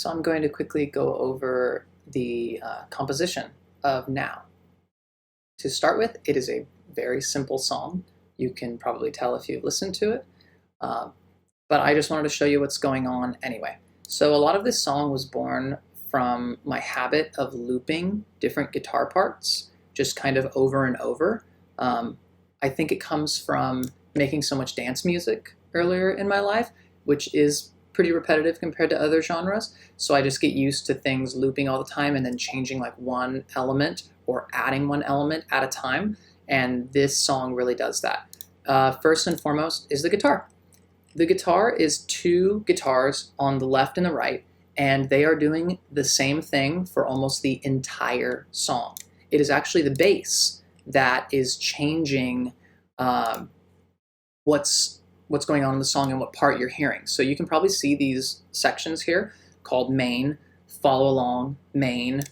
So I'm going to quickly go over the composition of Now. To start with, it is a very simple song. You can probably tell if you've listened to it, but I just wanted to show you what's going on anyway. So a lot of this song was born from my habit of looping different guitar parts, just kind of over and over. I think it comes from making so much dance music earlier in my life, which is pretty repetitive compared to other genres. So I just get used to things looping all the time and then changing like one element or adding one element at a time. And this song really does that. First and foremost is the guitar. The guitar is two guitars on the left and the right, and they are doing the same thing for almost the entire song. It is actually the bass that is changing what's going on in the song and what part you're hearing. So you can probably see these sections here called main, follow along, main,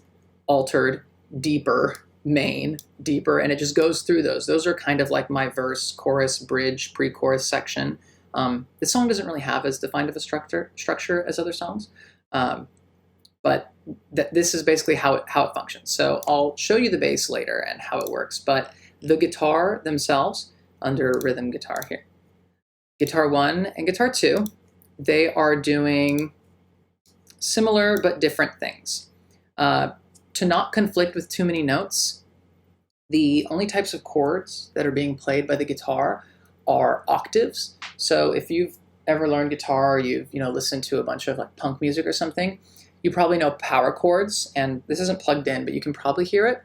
altered, deeper, main, deeper, and it just goes through those. Those are kind of like my verse, chorus, bridge, pre-chorus section. This song doesn't really have as defined of a structure as other songs, but this is basically how it functions. So I'll show you the bass later and how it works, but the guitar themselves, under rhythm guitar here, Guitar 1 and Guitar 2, they are doing similar but different things. To not conflict with too many notes, the only types of chords that are being played by the guitar are octaves. So if you've ever learned guitar, or you've listened to a bunch of like punk music or something, you probably know power chords, and this isn't plugged in, but you can probably hear it.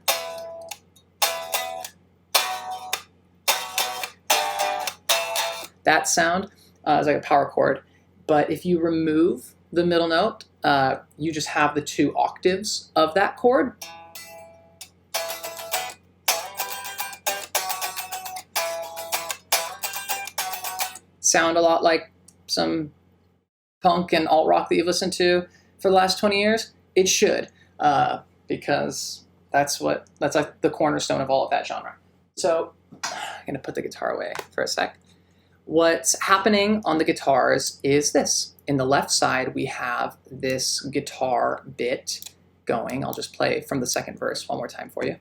That sound is like a power chord, but if you remove the middle note, you just have the two octaves of that chord. Sound a lot like some punk and alt rock that you've listened to for the last 20 years. It should, because that's like the cornerstone of all of that genre. So I'm gonna put the guitar away for a sec. What's happening on the guitars is this. In the left side, we have this guitar bit going. I'll just play from the second verse one more time for you.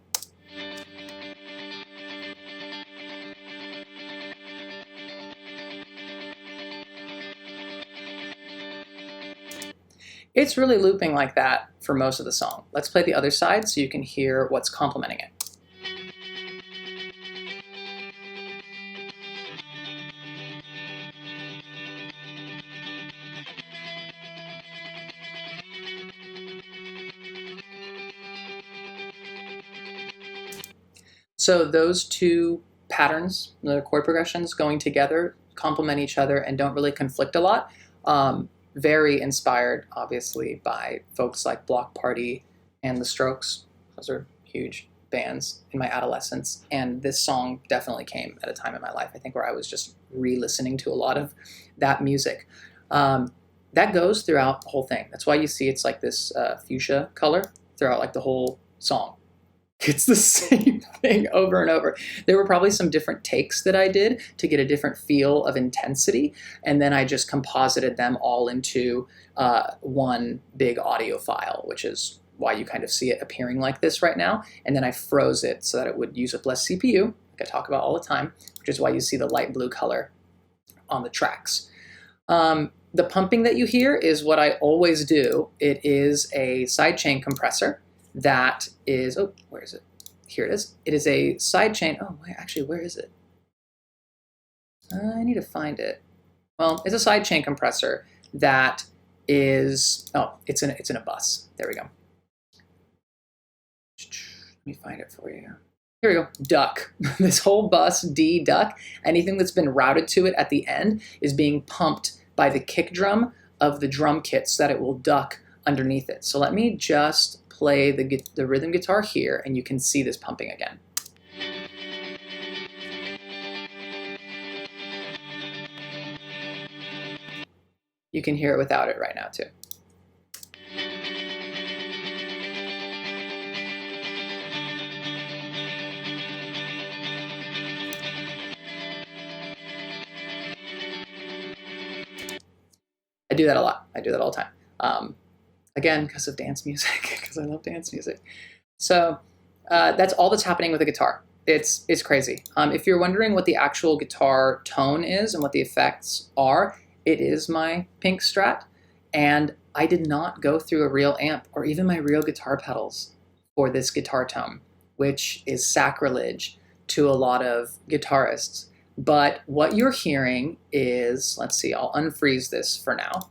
It's really looping like that for most of the song. Let's play the other side so you can hear what's complementing it. So those two patterns, the chord progressions going together, complement each other and don't really conflict a lot. Very inspired, obviously, by folks like Block Party and The Strokes. Those are huge bands in my adolescence, and this song definitely came at a time in my life, I think, where I was just re-listening to a lot of that music. That goes throughout the whole thing. That's why you see it's like this fuchsia color throughout like the whole song. It's the same thing over and over. There were probably some different takes that I did to get a different feel of intensity, and then I just composited them all into one big audio file, which is why you kind of see it appearing like this right now. And then I froze it so that it would use up less CPU, like I talk about all the time, which is why you see the light blue color on the tracks. The pumping that you hear is what I always do. It is a sidechain compressor. That is, oh, where is it? Here it is. It is a sidechain. Oh, actually, where is it? I need to find it. Well, it's a sidechain compressor that is, oh, it's in a bus. There we go. Let me find it for you. Here we go, duck. This whole bus, D, duck, anything that's been routed to it at the end is being pumped by the kick drum of the drum kit so that it will duck underneath it. So let me just play the rhythm guitar here, and you can see this pumping again. You can hear it without it right now too. I do that a lot. I do that all the time. again, because of dance music, because I love dance music. So that's all that's happening with the guitar. It's crazy. If you're wondering what the actual guitar tone is and what the effects are, it is my pink Strat, and I did not go through a real amp or even my real guitar pedals for this guitar tone, which is sacrilege to a lot of guitarists. But what you're hearing is, let's see, I'll unfreeze this for now.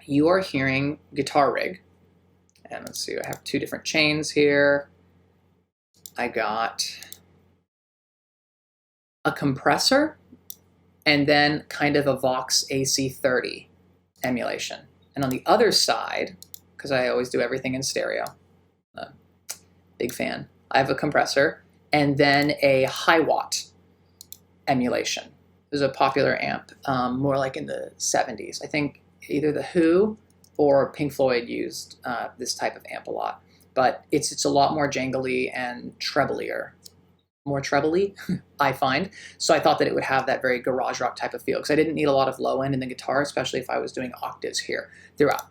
You are hearing guitar rig. And let's see, I have two different chains here. I got a compressor and then kind of a Vox AC30 emulation. And on the other side, because I always do everything in stereo, big fan, I have a compressor and then a high watt emulation. It was a popular amp, more like in the 70s. I think either The Who or Pink Floyd used this type of amp a lot. But it's a lot more jangly and treblier. More trebly, I find. So I thought that it would have that very garage rock type of feel, because I didn't need a lot of low end in the guitar, especially if I was doing octaves here throughout.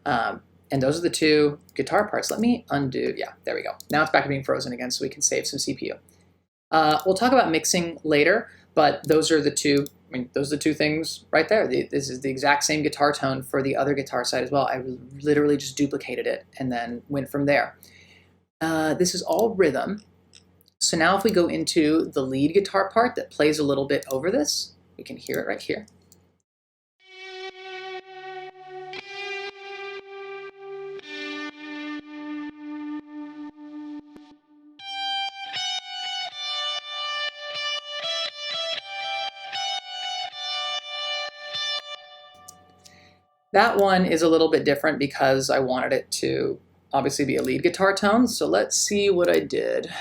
And those are the two guitar parts. Let me undo. Yeah, there we go. Now it's back to being frozen again, so we can save some CPU. We'll talk about mixing later, but those are the two. I mean, those are the two things right there. This is the exact same guitar tone for the other guitar side as well. I literally just duplicated it and then went from there. This is all rhythm. So now if we go into the lead guitar part that plays a little bit over this, we can hear it right here. That one is a little bit different because I wanted it to obviously be a lead guitar tone. So let's see what I did.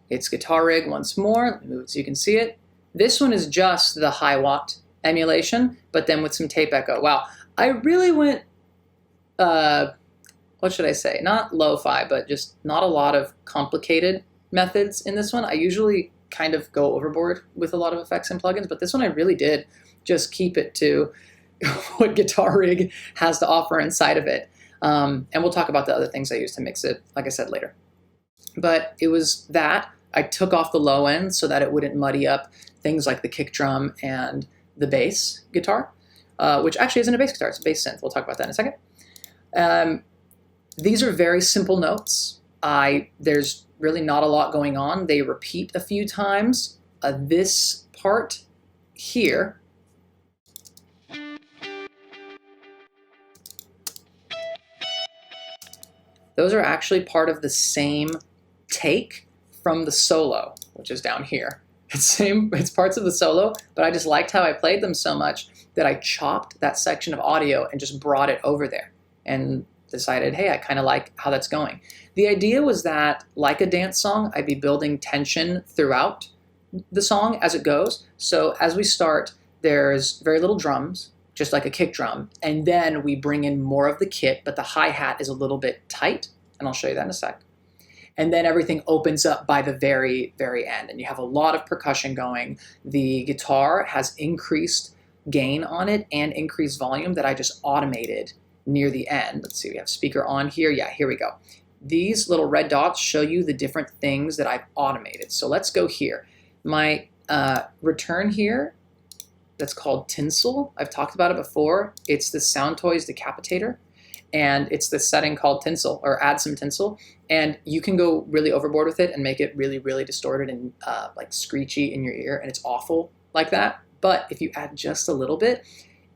It's guitar rig once more. Let me move it so you can see it. This one is just the high watt emulation, but then with some tape echo. Wow, I really went, what should I say? Not lo-fi, but just not a lot of complicated methods in this one. I usually kind of go overboard with a lot of effects and plugins, but this one I really did just keep it to what Guitar Rig has to offer inside of it. And we'll talk about the other things I use to mix it, like I said, later. But it was that. I took off the low end so that it wouldn't muddy up things like the kick drum and the bass guitar, which actually isn't a bass guitar, it's a bass synth. We'll talk about that in a second. These are very simple notes. There's really not a lot going on. They repeat a few times. This part here, those are actually part of the same take from the solo, which is down here. It's parts of the solo, but I just liked how I played them so much that I chopped that section of audio and just brought it over there and decided, hey, I kind of like how that's going. The idea was that, like a dance song, I'd be building tension throughout the song as it goes. So as we start, there's very little drums, just like a kick drum, and then we bring in more of the kit, but the hi-hat is a little bit tight, and I'll show you that in a sec. And then everything opens up by the very, very end, and you have a lot of percussion going. The guitar has increased gain on it and increased volume that I just automated near the end. Let's see, we have speaker on here. Yeah, here we go. These little red dots show you the different things that I've automated. So let's go here. My return here, that's called Tinsel. I've talked about it before. It's the Sound Toys Decapitator, and it's the setting called Tinsel, or add some tinsel. And you can go really overboard with it and make it really, really distorted and like screechy in your ear, and it's awful like that. But if you add just a little bit,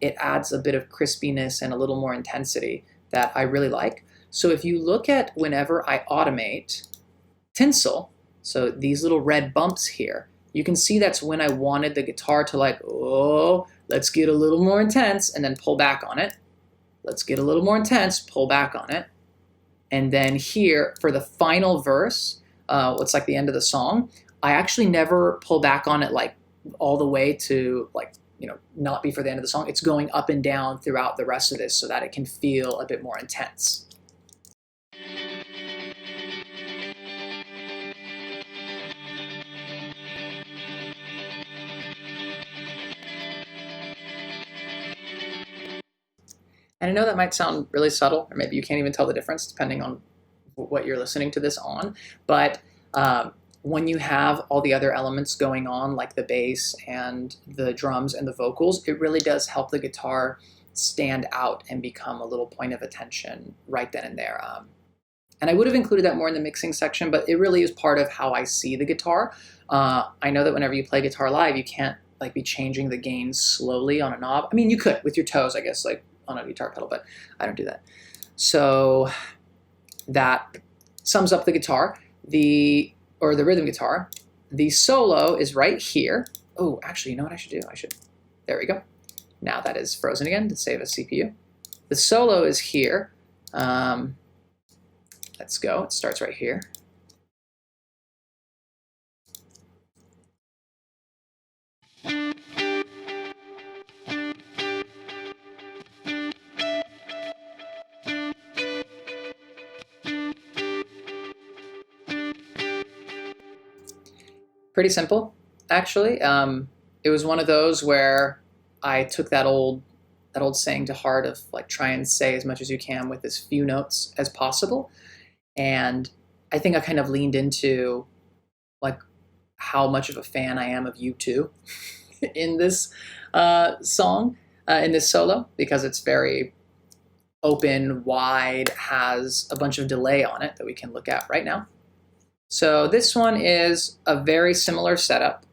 it adds a bit of crispiness and a little more intensity that I really like. So if you look at whenever I automate tinsel, so these little red bumps here, you can see that's when I wanted the guitar to like, oh, let's get a little more intense, and then pull back on it. Let's get a little more intense, pull back on it. And then here, for the final verse, what's like the end of the song, I actually never pull back on it like all the way to like, not be for the end of the song. It's going up and down throughout the rest of this so that it can feel a bit more intense. And I know that might sound really subtle, or maybe you can't even tell the difference depending on what you're listening to this on, but when you have all the other elements going on, like the bass and the drums and the vocals, it really does help the guitar stand out and become a little point of attention right then and there. And I would have included that more in the mixing section, but it really is part of how I see the guitar. I know that whenever you play guitar live, you can't like be changing the gain slowly on a knob. I mean, you could with your toes, I guess, like on a guitar pedal, but I don't do that. So that sums up the guitar, or the rhythm guitar. The solo is right here. Oh, actually, you know what I should do? There we go. Now that is frozen again to save a CPU. The solo is here. Let's go. It starts right here. Pretty simple, actually. It was one of those where I took that old saying to heart of like try and say as much as you can with as few notes as possible. And I think I kind of leaned into like how much of a fan I am of U2 in this song, in this solo, because it's very open, wide, has a bunch of delay on it that we can look at right now. So this one is a very similar setup.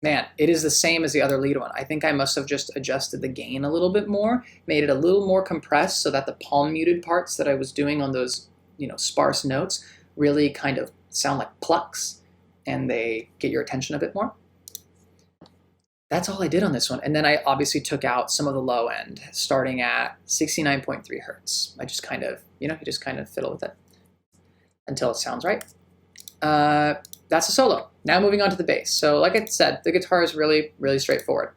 Man, it is the same as the other lead one. I think I must have just adjusted the gain a little bit more, made it a little more compressed so that the palm muted parts that I was doing on those, sparse notes really kind of sound like plucks and they get your attention a bit more. That's all I did on this one. And then I obviously took out some of the low end, starting at 69.3 hertz. I just kind of, you just kind of fiddle with it until it sounds right. That's a solo. Now moving on to the bass. So like I said, the guitar is really, really straightforward.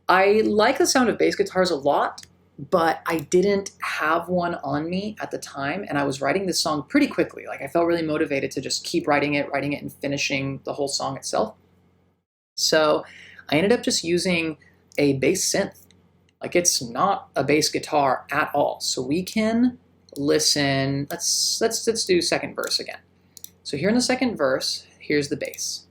I like the sound of bass guitars a lot, but I didn't have one on me at the time, and I was writing this song pretty quickly. Like I felt really motivated to just keep writing it and finishing the whole song itself. So I ended up just using a bass synth. Like it's not a bass guitar at all. So we can listen. Let's do second verse again. So here in the second verse, here's the bass.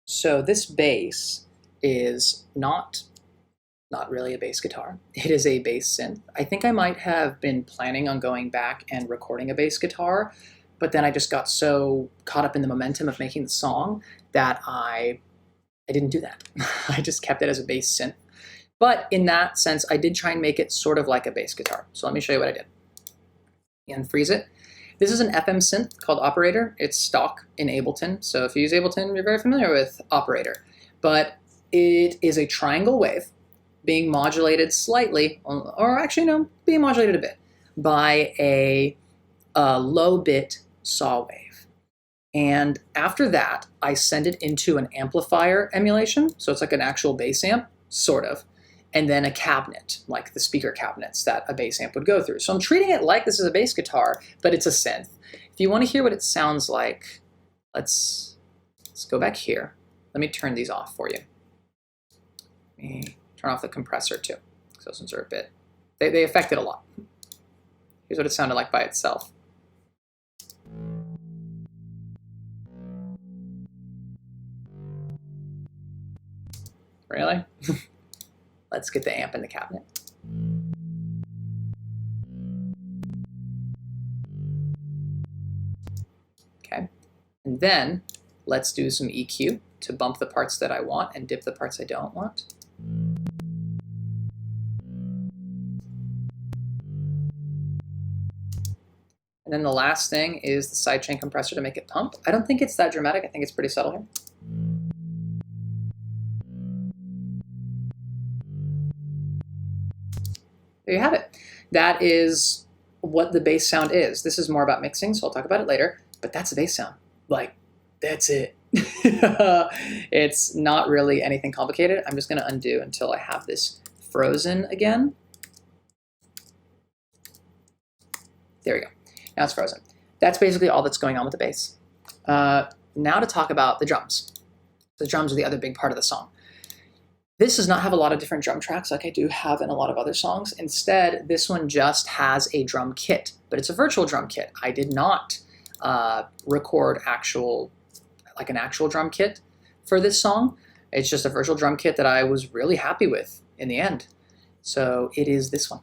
So this bass is not really a bass guitar. It is a bass synth. I think I might have been planning on going back and recording a bass guitar, but then I just got so caught up in the momentum of making the song that I didn't do that. I just kept it as a bass synth. But in that sense, I did try and make it sort of like a bass guitar. So let me show you what I did. And freeze it. This is an FM synth called Operator. It's stock in Ableton. So if you use Ableton, you're very familiar with Operator. But it is a triangle wave being modulated slightly, or actually no, being modulated a bit by a low bit saw wave. And after that, I send it into an amplifier emulation. So it's like an actual bass amp, sort of. And then a cabinet, like the speaker cabinets that a bass amp would go through. So I'm treating it like this is a bass guitar, but it's a synth. If you want to hear what it sounds like, let's go back here. Let me turn these off for you. Let me turn off the compressor too. So those ones are a bit, they affect it a lot. Here's what it sounded like by itself. Really? Let's get the amp in the cabinet. Okay, and then let's do some EQ to bump the parts that I want and dip the parts I don't want. And then the last thing is the sidechain compressor to make it pump. I don't think it's that dramatic. I think it's pretty subtle here. There you have it. That is what the bass sound is. This is more about mixing, so I'll talk about it later, but that's the bass sound. Like, that's it. It's not really anything complicated. I'm just gonna undo until I have this frozen again. There we go. Now it's frozen. That's basically all that's going on with the bass. Now to talk about the drums. The drums are the other big part of the song. This does not have a lot of different drum tracks like I do have in a lot of other songs. Instead, this one just has a drum kit, but it's a virtual drum kit. I did not record an actual drum kit for this song. It's just a virtual drum kit that I was really happy with in the end. So it is this one.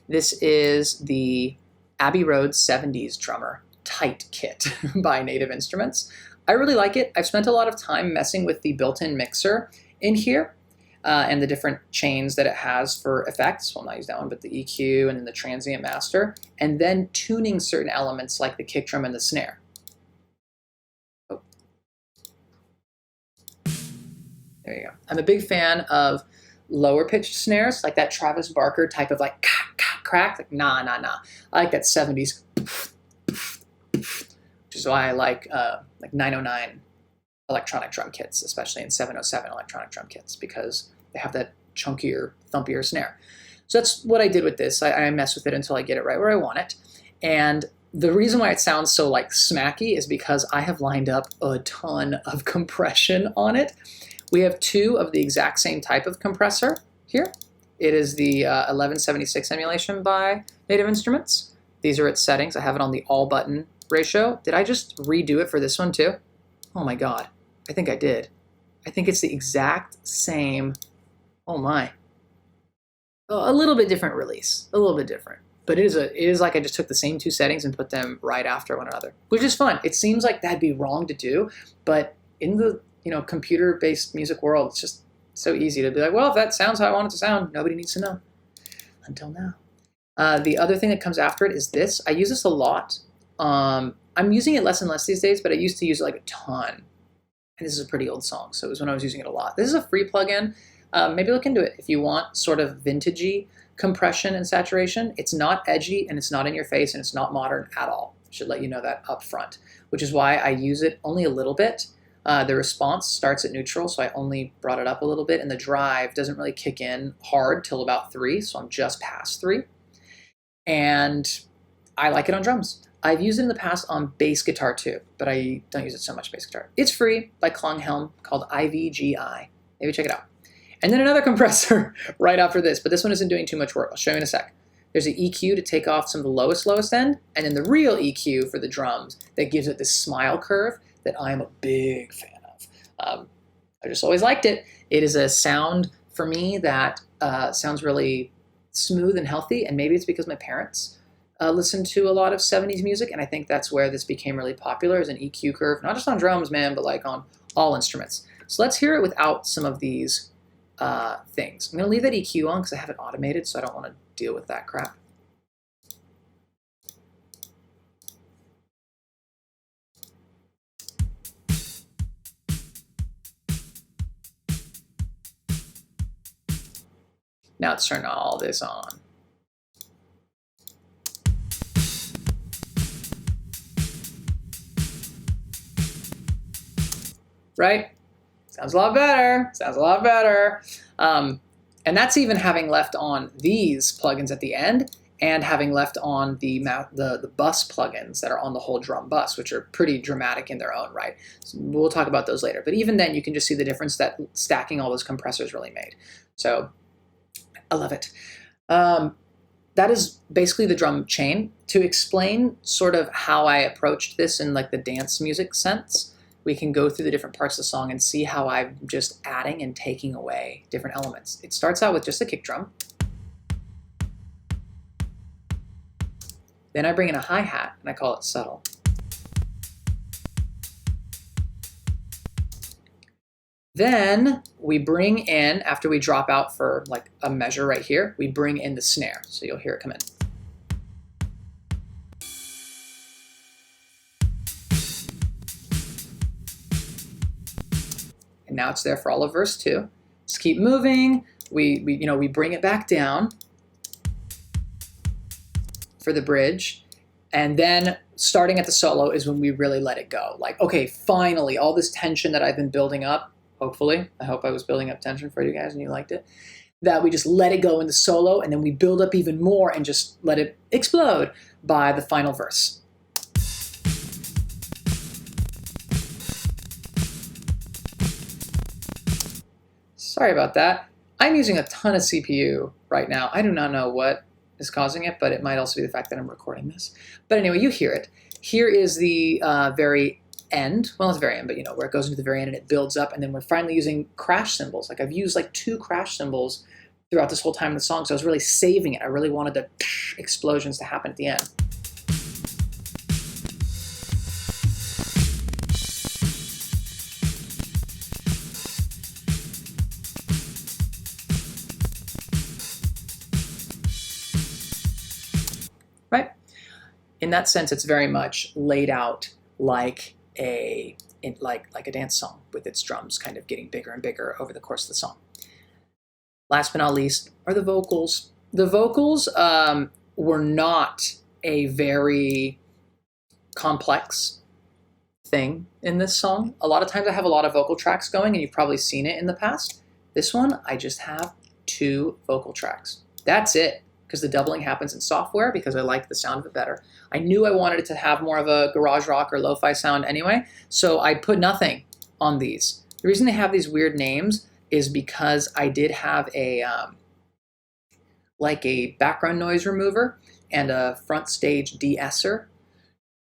This is the Abbey Road 70s drummer tight kit by Native Instruments. I really like it. I've spent a lot of time messing with the built-in mixer in here and the different chains that it has for effects. Well, not use that one, but the EQ and then the transient master, and then tuning certain elements like the kick drum and the snare. Oh. There you go. I'm a big fan of lower pitched snares, like that Travis Barker type of like crack, like nah. I like that 70s, which is why I like 909 electronic drum kits, especially in 707 electronic drum kits, because they have that chunkier, thumpier snare. So that's what I did with this. I mess with it until I get it right where I want it. And the reason why it sounds so like smacky is because I have lined up a ton of compression on it. We have two of the exact same type of compressor here. It is the 1176 emulation by Native Instruments. These are its settings. I have it on the all button ratio. Did I just redo it for this one too? Oh my God, I think I did. I think it's the exact same. Oh my. A little bit different release, a little bit different. But it is like I just took the same two settings and put them right after one another, which is fun. It seems like that'd be wrong to do, but in the computer-based music world, it's just so easy to be like, well, if that sounds how I want it to sound, nobody needs to know. Until now. The other thing that comes after it is this. I use this a lot. I'm using it less and less these days, but I used to use it like a ton. And this is a pretty old song, so it was when I was using it a lot. This is a free plugin. Maybe look into it if you want sort of vintagey compression and saturation. It's not edgy, and it's not in your face, and it's not modern at all. I should let you know that up front, which is why I use it only a little bit. The response starts at neutral, so I only brought it up a little bit, and the drive doesn't really kick in hard till about 3, so I'm just past 3. And I like it on drums. I've used it in the past on bass guitar too, but I don't use it so much bass guitar. It's free by Klanghelm called IVGI. Maybe check it out. And then another compressor right after this, but this one isn't doing too much work. I'll show you in a sec. There's an EQ to take off some of the lowest end, and then the real EQ for the drums that gives it this smile curve that I'm a big fan of. I just always liked it. It is a sound for me that sounds really smooth and healthy, and maybe it's because my parents listened to a lot of 70s music, and I think that's where this became really popular as an EQ curve, not just on drums, man, but like on all instruments. So let's hear it without some of these things. I'm going to leave that EQ on because I have it automated, so I don't want to deal with that crap. Now let's turn all this on. Right? Sounds a lot better. Sounds a lot better. And that's even having left on these plugins at the end and having left on the bus plugins that are on the whole drum bus, which are pretty dramatic in their own right. So we'll talk about those later. But even then, you can just see the difference that stacking all those compressors really made. So I love it. That is basically the drum chain. To explain sort of how I approached this in like the dance music sense, we can go through the different parts of the song and see how I'm just adding and taking away different elements. It starts out with just a kick drum. Then I bring in a hi-hat, and I call it subtle. Then we bring in, after we drop out for like a measure right here, we bring in the snare. So you'll hear it come in. And now it's there for all of verse 2. Just keep moving. We bring it back down for the bridge. And then starting at the solo is when we really let it go. Like, okay, finally, all this tension that I've been building up, hopefully, I hope I was building up tension for you guys and you liked it. that we just let it go in the solo, and then we build up even more and just let it explode by the final verse. Sorry about that. I'm using a ton of CPU right now. I do not know what is causing it, but it might also be the fact that I'm recording this. But anyway, you hear it. Here is the very end. Well, it's the very end, but you know, where it goes into the very end and it builds up, and then we're finally using crash cymbals. Like I've used like 2 crash cymbals throughout this whole time in the song, so I was really saving it. I really wanted the explosions to happen at the end. Right? In that sense, it's very much laid out like a dance song with its drums kind of getting bigger and bigger over the course of the song. Last but not least are the vocals. The vocals were not a very complex thing in this song. A lot of times I have a lot of vocal tracks going, and you've probably seen it in the past. This one, I just have 2 vocal tracks. That's it, because the doubling happens in software because I like the sound of it better. I knew I wanted it to have more of a garage rock or lo-fi sound anyway, so I put nothing on these. The reason they have these weird names is because I did have a like a background noise remover and a front stage de-esser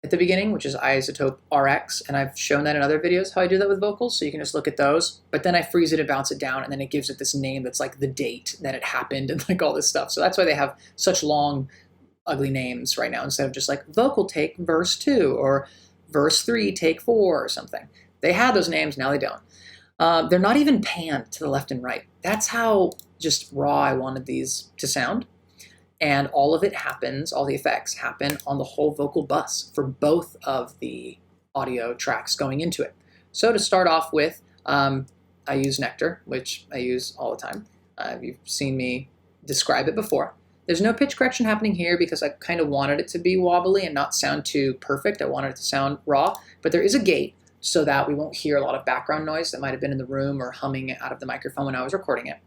at the beginning, which is Izotope RX, and I've shown that in other videos how I do that with vocals, so you can just look at those. But then I freeze it and bounce it down, and then it gives it this name that's like the date that it happened and like all this stuff. So that's why they have such long, ugly names right now, instead of just like vocal take verse 2 or verse 3 take 4 or something. They had those names, now they don't. They're not even panned to the left and right. That's how just raw I wanted these to sound. And all of it happens, all the effects happen on the whole vocal bus for both of the audio tracks going into it. So to start off with, I use Nectar, which I use all the time. You've seen me describe it before. There's no pitch correction happening here because I kind of wanted it to be wobbly and not sound too perfect. I wanted it to sound raw, but there is a gate so that we won't hear a lot of background noise that might have been in the room or humming out of the microphone when I was recording it.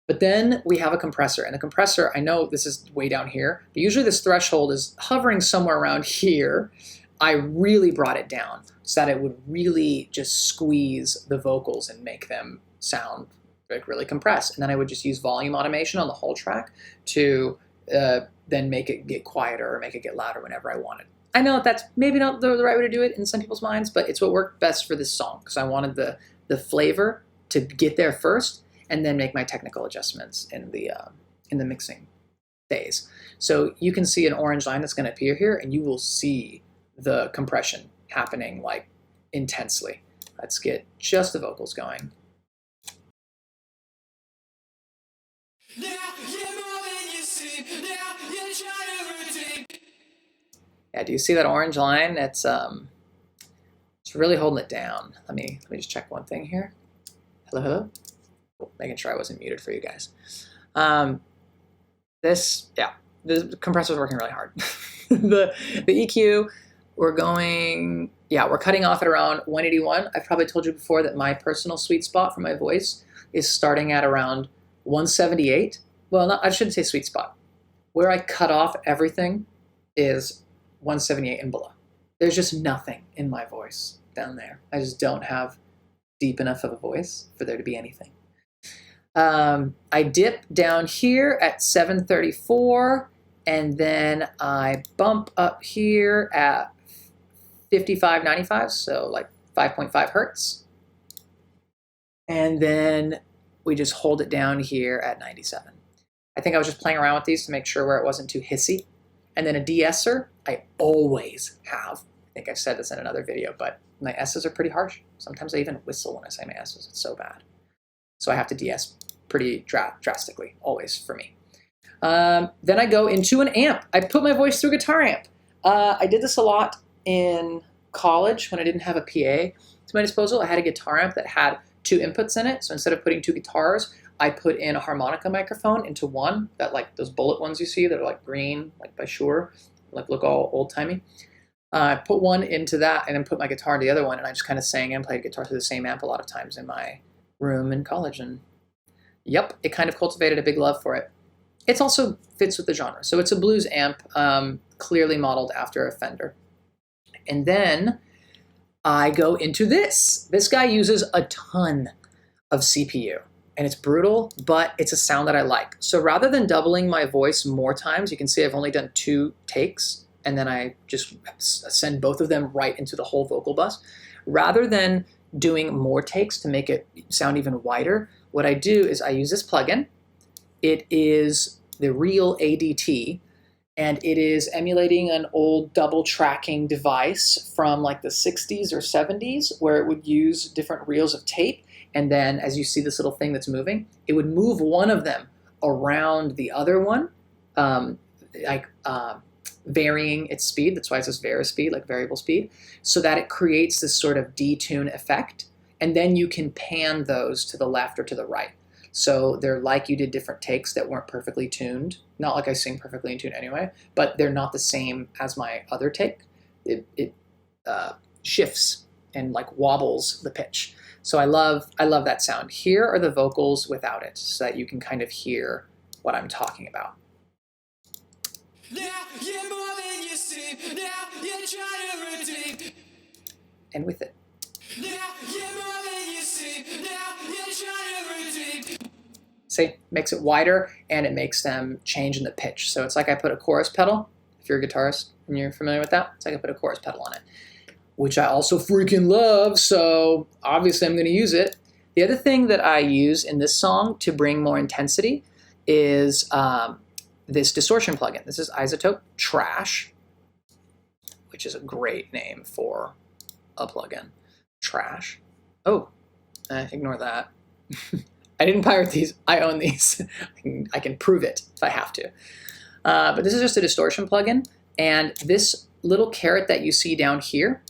But then we have a compressor, and the compressor, I know this is way down here, but usually this threshold is hovering somewhere around here. I really brought it down so that it would really just squeeze the vocals and make them sound like really compressed. And then I would just use volume automation on the whole track to then make it get quieter or make it get louder whenever I wanted. I know that's maybe not the right way to do it in some people's minds, but it's what worked best for this song because I wanted the flavor to get there first, and then make my technical adjustments in the mixing phase. So you can see an orange line that's going to appear here, and you will see the compression happening like intensely. Let's get just the vocals going. Yeah, do you see that orange line? It's really holding it down. Let me just check one thing here. Hello, hello. Making sure I wasn't muted for you guys. The compressor's working really hard. the EQ, we're cutting off at around 181. I've probably told you before that my personal sweet spot for my voice is starting at around 178. Well, I shouldn't say sweet spot. Where I cut off everything is 178 and below. There's just nothing in my voice down there. I just don't have deep enough of a voice for there to be anything. I dip down here at 734, and then I bump up here at 5595, so like 5.5 hertz. And then we just hold it down here at 97. I think I was just playing around with these to make sure where it wasn't too hissy. And then a de-esser, I always have. I think I've said this in another video, but my S's are pretty harsh. Sometimes I even whistle when I say my S's. It's so bad. So I have to de-ess pretty drastically, always for me. Then I go into an amp. I put my voice through a guitar amp. I did this a lot in college when I didn't have a PA to my disposal. I had a guitar amp that had 2 inputs in it. So instead of putting 2 guitars, I put in a harmonica microphone into one, that like those bullet ones you see that are like green, like by Shure, like look all old-timey. I put one into that and then put my guitar into the other one, and I just kind of sang and played guitar through the same amp a lot of times in my room in college, and Yep, it kind of cultivated a big love for it. It also fits with the genre. So it's a blues amp, clearly modeled after a Fender. And then I go into this. This guy uses a ton of CPU. And it's brutal, but it's a sound that I like. So rather than doubling my voice more times, you can see I've only done 2 takes, and then I just send both of them right into the whole vocal bus. Rather than doing more takes to make it sound even wider, what I do is I use this plugin. It is the Real ADT, and it is emulating an old double tracking device from like the 60s or 70s where it would use different reels of tape, and then as you see this little thing that's moving, it would move one of them around the other one, like varying its speed. That's why it says varispeed, like variable speed, so that it creates this sort of detune effect, and then you can pan those to the left or to the right. So they're like you did different takes that weren't perfectly tuned. Not like I sing perfectly in tune anyway, but they're not the same as my other take. It shifts and like wobbles the pitch. So I love that sound. Here are the vocals without it, so that you can kind of hear what I'm talking about. Now you're more than you seem. Now you're trying to redeem. And with it. Now you're more than you seem. Now you're trying to redeem. See, makes it wider, and it makes them change in the pitch. So it's like I put a chorus pedal. If you're a guitarist and you're familiar with that, it's like I put a chorus pedal on it, which I also freaking love, so obviously I'm going to use it. The other thing that I use in this song to bring more intensity is this distortion plugin. This is Izotope Trash, which is a great name for a plugin. Trash. Oh, ignore that. I didn't pirate these. I own these. I can prove it if I have to. But this is just a distortion plugin, and this little caret that you see down here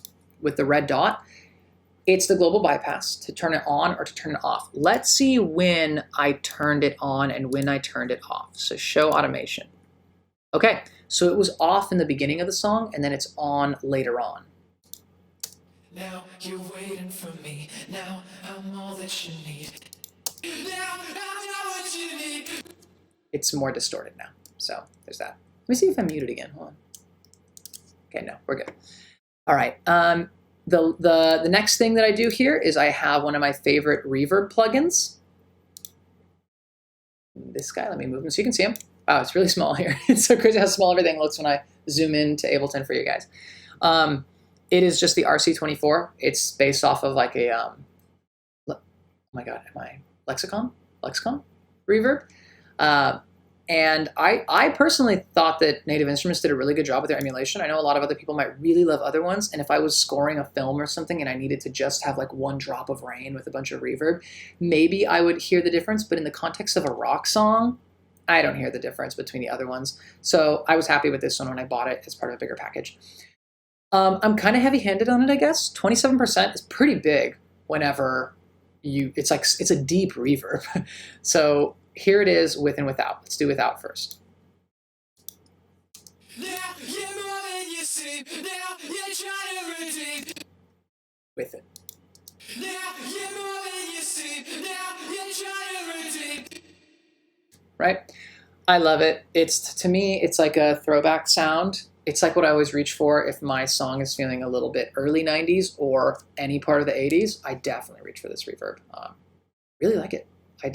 with the red dot, it's the global bypass to turn it on or to turn it off. Let's see when I turned it on and when I turned it off. So show automation. Okay, so it was off in the beginning of the song, and then it's on later on. Now you're waiting for me. Now I'm all that you need. Now I'm not what you need. It's more distorted now, so there's that. Let me see if I'm muted again. Hold on. Okay, no, we're good. All right. The next thing that I do here is I have one of my favorite reverb plugins. This guy, let me move him so you can see him. Wow, it's really small here. It's so crazy how small everything looks when I zoom in to Ableton for you guys. It is just the RC24. It's based off of like a, oh my God, am I Lexicon reverb? And I personally thought that Native Instruments did a really good job with their emulation. I know a lot of other people might really love other ones, and if I was scoring a film or something and I needed to just have like one drop of rain with a bunch of reverb, maybe I would hear the difference, but in the context of a rock song, I don't hear the difference between the other ones. So I was happy with this one when I bought it as part of a bigger package. I'm kind of heavy-handed on it, I guess. 27% is pretty big whenever it's a deep reverb. So here it is with and without. Let's do without first. Now you're more than you seem. Now you're trying to redeem. With it. Now you're more than you seem. Now you're trying to redeem. Right? I love it. To me, it's like a throwback sound. It's like what I always reach for if my song is feeling a little bit early 90s or any part of the 80s. I definitely reach for this reverb. Really like it. I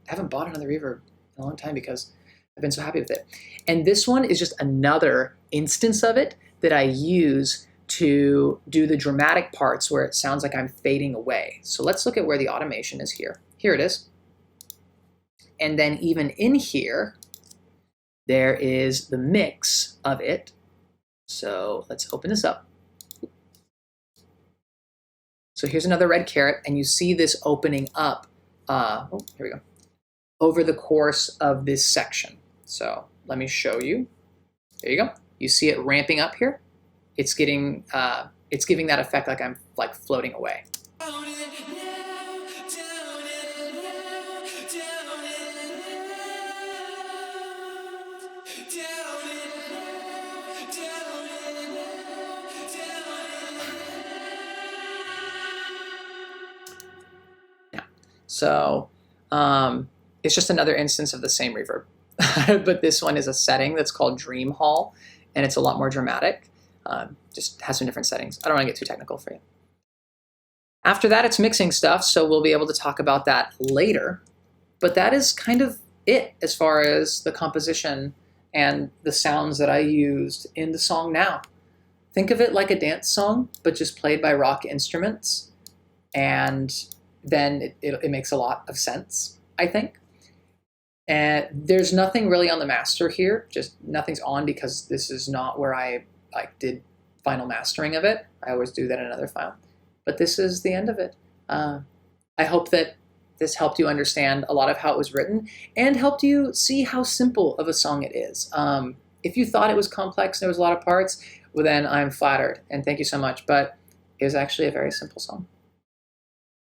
haven't bought another reverb in a long time because I've been so happy with it. And this one is just another instance of it that I use to do the dramatic parts where it sounds like I'm fading away. So let's look at where the automation is here. Here it is. And then even in here, there is the mix of it. So let's open this up. So here's another red caret, and you see this opening up, here we go, over the course of this section. So let me show you. There you go. You see it ramping up here. It's giving that effect like I'm like floating away. So It's just another instance of the same reverb. But this one is a setting that's called Dream Hall, and it's a lot more dramatic. Just has some different settings. I don't want to get too technical for you. After that, it's mixing stuff, so we'll be able to talk about that later. But that is kind of it as far as the composition and the sounds that I used in the song now. Think of it like a dance song, but just played by rock instruments. And then it makes a lot of sense, I think. And there's nothing really on the master here, just nothing's on because this is not where I did final mastering of it. I always do that in another file. But this is the end of it. I hope that this helped you understand a lot of how it was written and helped you see how simple of a song it is. If you thought it was complex and there was a lot of parts, well then I'm flattered and thank you so much. But it was actually a very simple song.